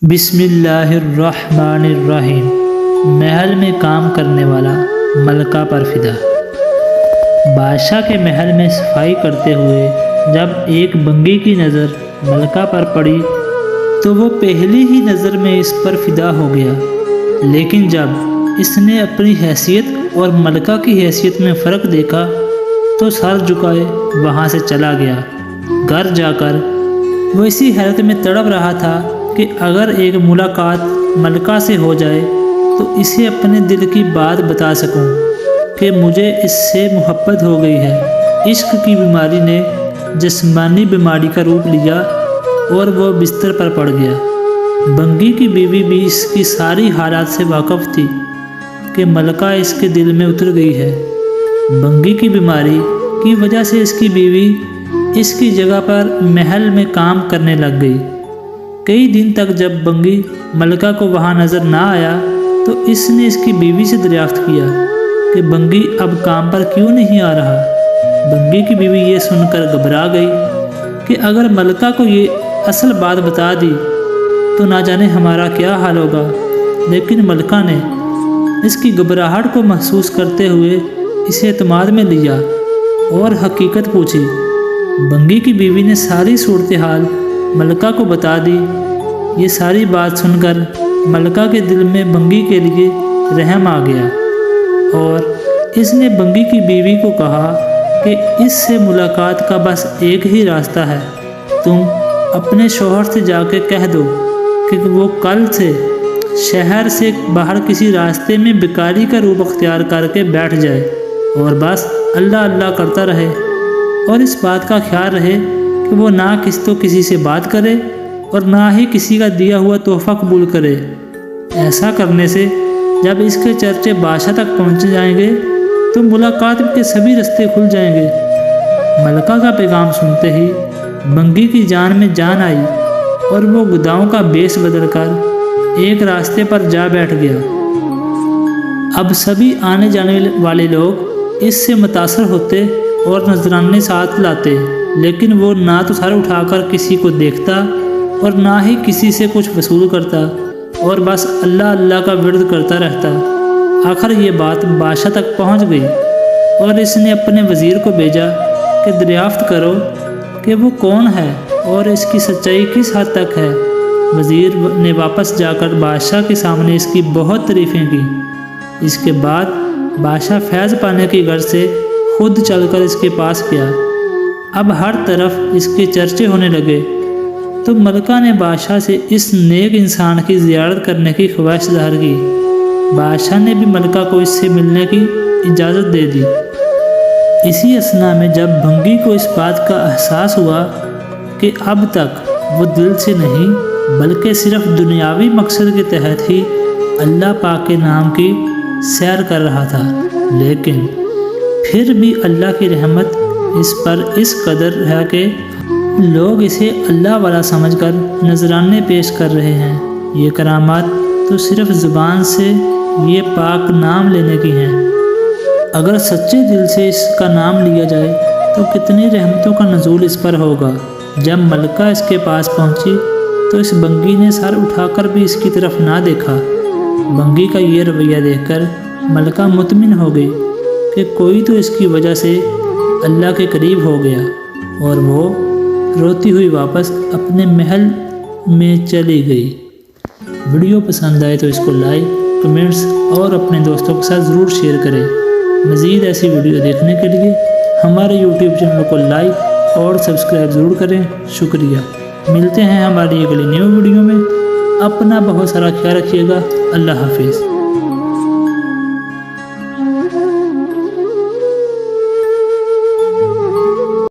بسم اللہ الرحمن الرحیم۔ محل میں کام کرنے والا ملکہ پر فدا۔ بادشاہ کے محل میں صفائی کرتے ہوئے جب ایک بنگی کی نظر ملکہ پر پڑی تو وہ پہلی ہی نظر میں اس پر فدا ہو گیا، لیکن جب اس نے اپنی حیثیت اور ملکہ کی حیثیت میں فرق دیکھا تو سر جھکائے وہاں سے چلا گیا۔ گھر جا کر وہ اسی حالت میں تڑپ رہا تھا کہ اگر ایک ملاقات ملکہ سے ہو جائے تو اسے اپنے دل کی بات بتا سکوں کہ مجھے اس سے محبت ہو گئی ہے۔ عشق کی بیماری نے جسمانی بیماری کا روپ لیا اور وہ بستر پر پڑ گیا۔ بنگی کی بیوی بھی اس کی ساری حالات سے واقف تھی کہ ملکہ اس کے دل میں اتر گئی ہے۔ بنگی کی بیماری کی وجہ سے اس کی بیوی اس کی جگہ پر محل میں کام کرنے لگ گئی۔ کئی دن تک جب بنگی ملکہ کو وہاں نظر نہ آیا تو اس نے اس کی بیوی سے دریافت کیا کہ بنگی اب کام پر کیوں نہیں آ رہا۔ بنگی کی بیوی یہ سن کر گھبرا گئی کہ اگر ملکہ کو یہ اصل بات بتا دی تو نہ جانے ہمارا کیا حال ہوگا، لیکن ملکہ نے اس کی گھبراہٹ کو محسوس کرتے ہوئے اسے اعتماد میں لیا اور حقیقت پوچھی۔ بنگی کی بیوی نے ساری صورتحال ملکہ کو بتا دی۔ یہ ساری بات سن کر ملکہ کے دل میں بنگی کے لیے رحم آ گیا اور اس نے بنگی کی بیوی کو کہا کہ اس سے ملاقات کا بس ایک ہی راستہ ہے، تم اپنے شوہر سے جا کے کہہ دو کہ وہ کل سے شہر سے باہر کسی راستے میں بیکاری کا روپ اختیار کر کے بیٹھ جائے اور بس اللہ اللہ کرتا رہے، اور اس بات کا خیال رہے کہ وہ نہ کسی سے بات کرے اور نہ ہی کسی کا دیا ہوا تحفہ قبول کرے۔ ایسا کرنے سے جب اس کے چرچے بادشاہ تک پہنچ جائیں گے تو ملاقات کے سبھی راستے کھل جائیں گے۔ ملکہ کا پیغام سنتے ہی بنگی کی جان میں جان آئی اور وہ گداؤں کا بیس بدل کر ایک راستے پر جا بیٹھ گیا۔ اب سبھی آنے جانے والے لوگ اس سے متاثر ہوتے اور نذرانے ساتھ لاتے، لیکن وہ نہ تو سر اٹھا کر کسی کو دیکھتا اور نہ ہی کسی سے کچھ وصول کرتا اور بس اللہ اللہ کا ورد کرتا رہتا۔ آخر یہ بات بادشاہ تک پہنچ گئی اور اس نے اپنے وزیر کو بھیجا کہ دریافت کرو کہ وہ کون ہے اور اس کی سچائی کس حد تک ہے۔ وزیر نے واپس جا کر بادشاہ کے سامنے اس کی بہت تعریفیں کی۔ اس کے بعد بادشاہ فیض پانے کی غرض سے خود چل کر اس کے پاس گیا۔ اب ہر طرف اس کے چرچے ہونے لگے تو ملکہ نے بادشاہ سے اس نیک انسان کی زیارت کرنے کی خواہش ظاہر کی۔ بادشاہ نے بھی ملکہ کو اس سے ملنے کی اجازت دے دی۔ اسی اثنا میں جب بنگی کو اس بات کا احساس ہوا کہ اب تک وہ دل سے نہیں بلکہ صرف دنیاوی مقصد کے تحت ہی اللہ پاک کے نام کی سیر کر رہا تھا، لیکن پھر بھی اللہ کی رحمت اس پر اس قدر ہے کہ لوگ اسے اللہ والا سمجھ کر نذرانے پیش کر رہے ہیں۔ یہ کرامات تو صرف زبان سے یہ پاک نام لینے کی ہیں۔ اگر سچے دل سے اس کا نام لیا جائے تو کتنی رحمتوں کا نزول اس پر ہوگا۔ جب ملکہ اس کے پاس پہنچی تو اس بنگی نے سر اٹھا کر بھی اس کی طرف نہ دیکھا۔ بنگی کا یہ رویہ دیکھ کر ملکہ مطمئن ہو گئی کہ کوئی تو اس کی وجہ سے اللہ کے قریب ہو گیا، اور وہ روتی ہوئی واپس اپنے محل میں چلی گئی۔ ویڈیو پسند آئے تو اس کو لائک، کمنٹس اور اپنے دوستوں کے ساتھ ضرور شیئر کریں۔ مزید ایسی ویڈیو دیکھنے کے لیے ہمارے یوٹیوب چینل کو لائک اور سبسکرائب ضرور کریں۔ شکریہ۔ ملتے ہیں ہماری اگلی نیو ویڈیو میں۔ اپنا بہت سارا خیال رکھیے گا۔ اللہ حافظ۔